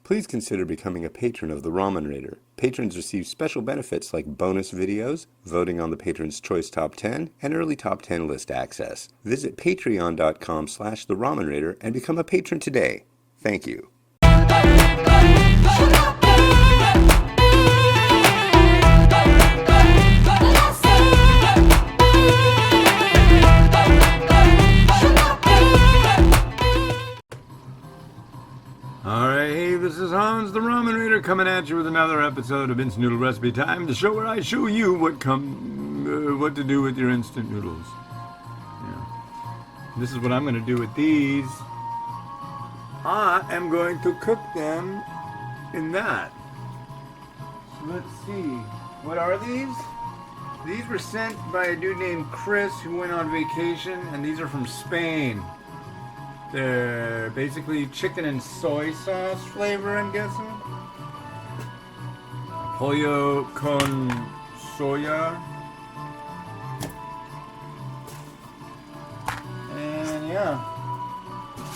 Please consider becoming a patron of the Ramen Rater. Patrons receive special benefits like bonus videos, voting on the Patron's Choice Top 10, and early Top 10 list access. Visit patreon.com/the Ramen Rater and become a patron today. Thank you. Alright, hey, this is Hans the Ramen Rater coming at you with another episode of Instant Noodle Recipe Time, the show where I show you what to do with your instant noodles. Yeah. This is what I'm going to do with these. I am going to cook them in that. So let's see. What are these? These were sent by a dude named Chris who went on vacation, and these are from Spain. They're basically chicken and soy sauce flavor, I'm guessing. Pollo con soya. And yeah,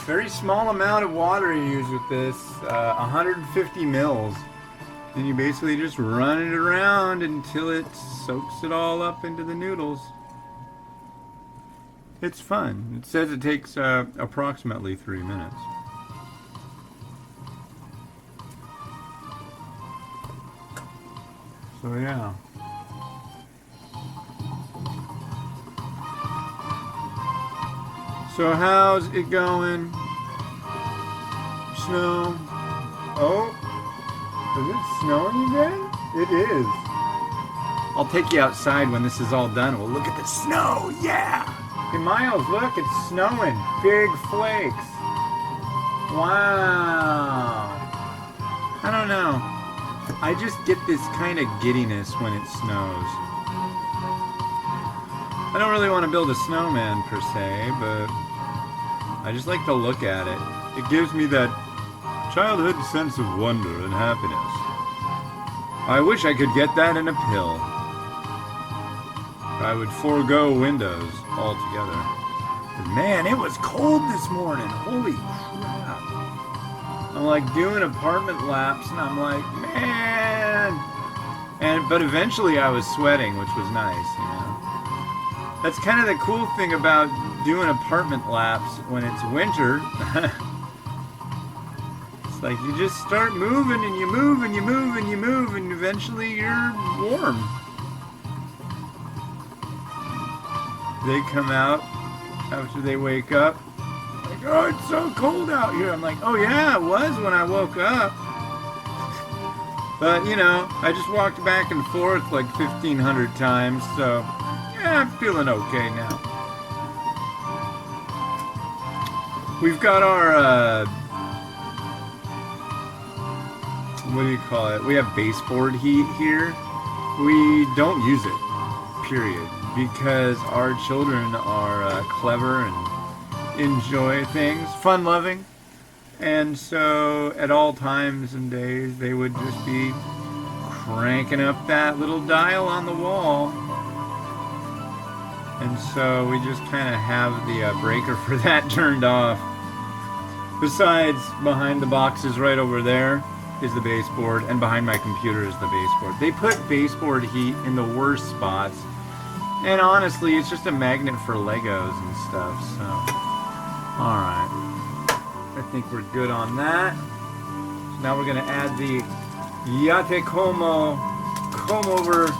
very small amount of water you use with this, 150 mils. And you basically just run it around until it soaks it all up into the noodles. It's fun. It says it takes approximately 3 minutes. So yeah. So how's it going? Snow. Oh, is it snowing again? It is. I'll take you outside when this is all done. We'll look at the snow. Yeah. Hey Miles, look, it's snowing. Big flakes. Wow. I don't know. I just get this kind of giddiness when it snows. I don't really want to build a snowman per se, but I just like to look at it. It gives me that childhood sense of wonder and happiness. I wish I could get that in a pill. I would forego Windows altogether. But man, it was cold this morning. Holy crap. I'm like doing apartment laps and I'm like, man. But eventually I was sweating, which was nice, you know. That's kind of the cool thing about doing apartment laps when it's winter. It's like you just start moving and you move and you move and you move and eventually you're warm. They come out after they wake up, like, oh, it's so cold out here. I'm like, oh yeah, it was when I woke up. But, you know, I just walked back and forth like 1,500 times, so, yeah, I'm feeling okay now. We've got our, what do you call it? We have baseboard heat here. We don't use it, period. Because our children are clever and enjoy things, fun-loving, and so at all times and days they would just be cranking up that little dial on the wall, and so we just kind of have the breaker for that turned off. Besides, behind the boxes right over there is the baseboard, and behind my computer is the baseboard. They put baseboard heat in the worst spots. And honestly, it's just a magnet for Legos and stuff, so. Alright. I think we're good on that. So now we're going to add the Yatekomo comb-over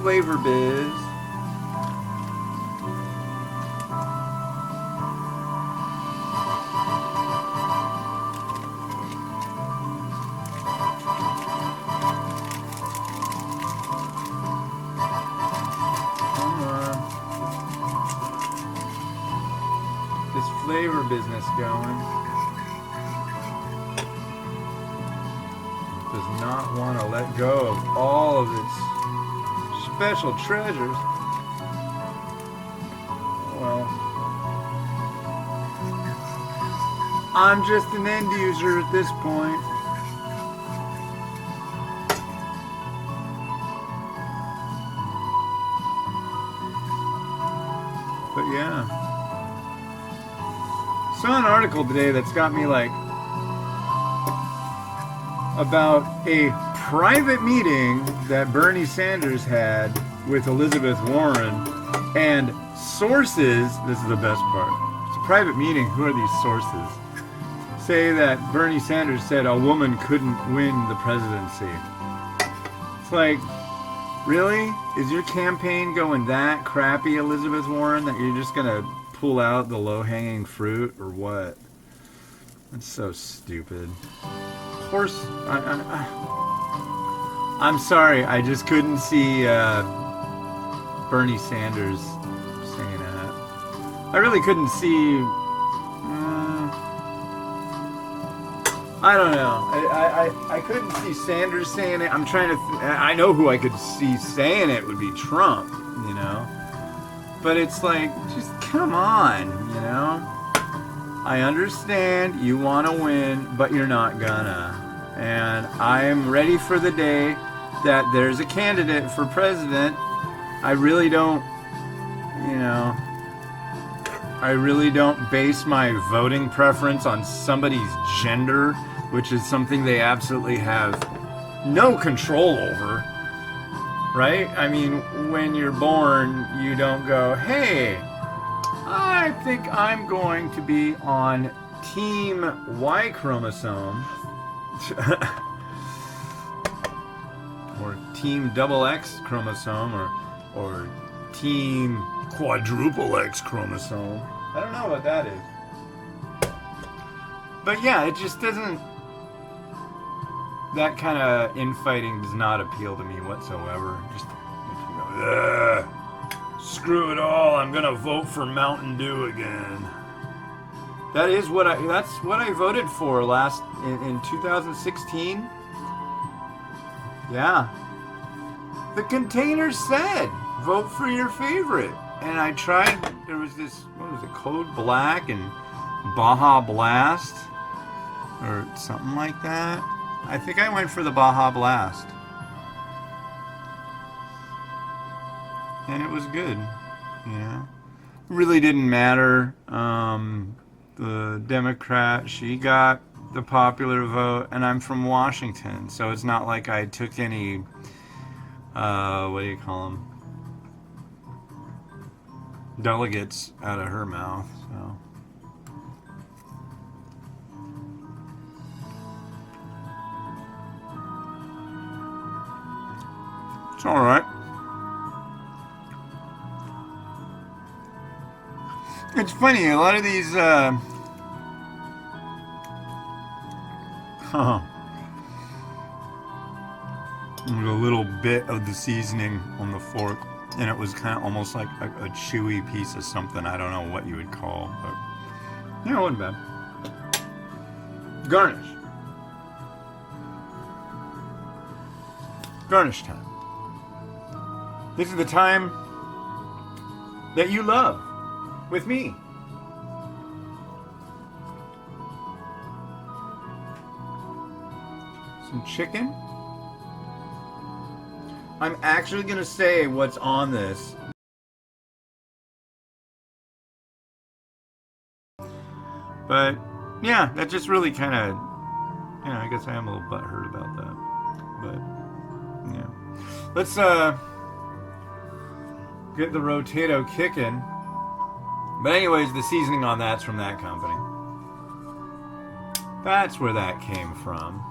flavor biz. Flavor business going. Does not want to let go of all of its special treasures. Well, I'm just an end user at this point. But yeah. Sun article today that's got me like about a private meeting that Bernie Sanders had with Elizabeth Warren, and sources, this is the best part, it's a private meeting, who are these sources, say that Bernie Sanders said a woman couldn't win the presidency. It's like, really? Is your campaign going that crappy, Elizabeth Warren, that you're just gonna pull out the low-hanging fruit, or what? That's so stupid. Of course, I'm sorry, I just couldn't see Bernie Sanders saying that. I really couldn't see. I don't know. I couldn't see Sanders saying it. I'm trying to. I know who I could see saying it would be Trump, you know. But it's like, just come on, you know. I understand you want to win, but you're not gonna. And I am ready for the day that there's a candidate for president. I really don't, you know, I really don't base my voting preference on somebody's gender, which is something they absolutely have no control over, right? I mean, when you're born, you don't go, hey, I think I'm going to be on Team Y chromosome, or Team XX chromosome, or Team Quadruple X chromosome. I don't know what that is. But yeah, it just doesn't... That kind of infighting does not appeal to me whatsoever. Just, screw it all, I'm gonna vote for Mountain Dew again. That's what I voted for in 2016. Yeah. The container said, vote for your favorite. And I tried, there was this, what was it, Code Black and Baja Blast? Or something like that. I think I went for the Baja Blast. And it was good, you know. Really didn't matter. The Democrat, she got the popular vote, and I'm from Washington, so it's not like I took any, what do you call them? Delegates out of her mouth, so. It's all right. It's funny, a lot of these, a little bit of the seasoning on the fork, and it was kind of almost like a chewy piece of something. I don't know what you would call, but yeah, it wasn't bad. Garnish. Garnish time. This is the time that you love with me. Some chicken. I'm actually going to say what's on this. But, yeah, that just really kind of, you know, I guess I am a little butthurt about that. But, yeah. Let's, get the Rotato kicking. But anyways, the seasoning on that's from that company. That's where that came from.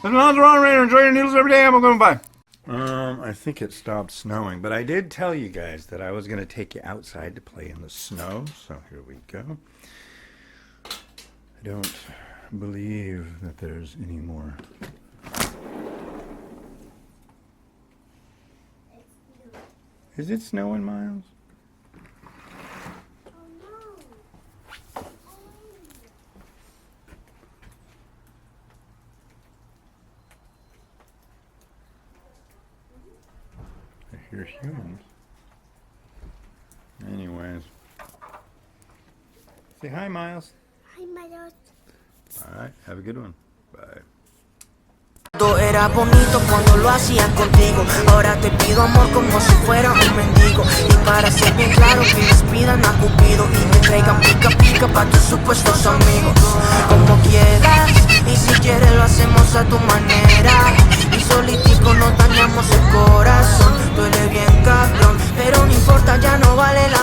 I'm the Ramen Raider, enjoy your noodles every day. I'm going to buy. I think it stopped snowing, but I did tell you guys that I was going to take you outside to play in the snow, so here we go. I don't believe that there's any more. Is it snowing, Miles? They're humans. Anyways. Say hi, Miles. Hi, Miles. Alright, have a good one. Bye. Todo era bonito cuando lo hacía contigo. Ahora te pido amor como si fuera un mendigo. Y para ser bien claro que les pidan a Cupido y te traigan pica pica pa' tus supuestos amigos. Como quieras, y si quieres lo hacemos a tu manera. Y solitico nos dañamos el corazón. Duele bien cabrón, pero no importa, ya no vale la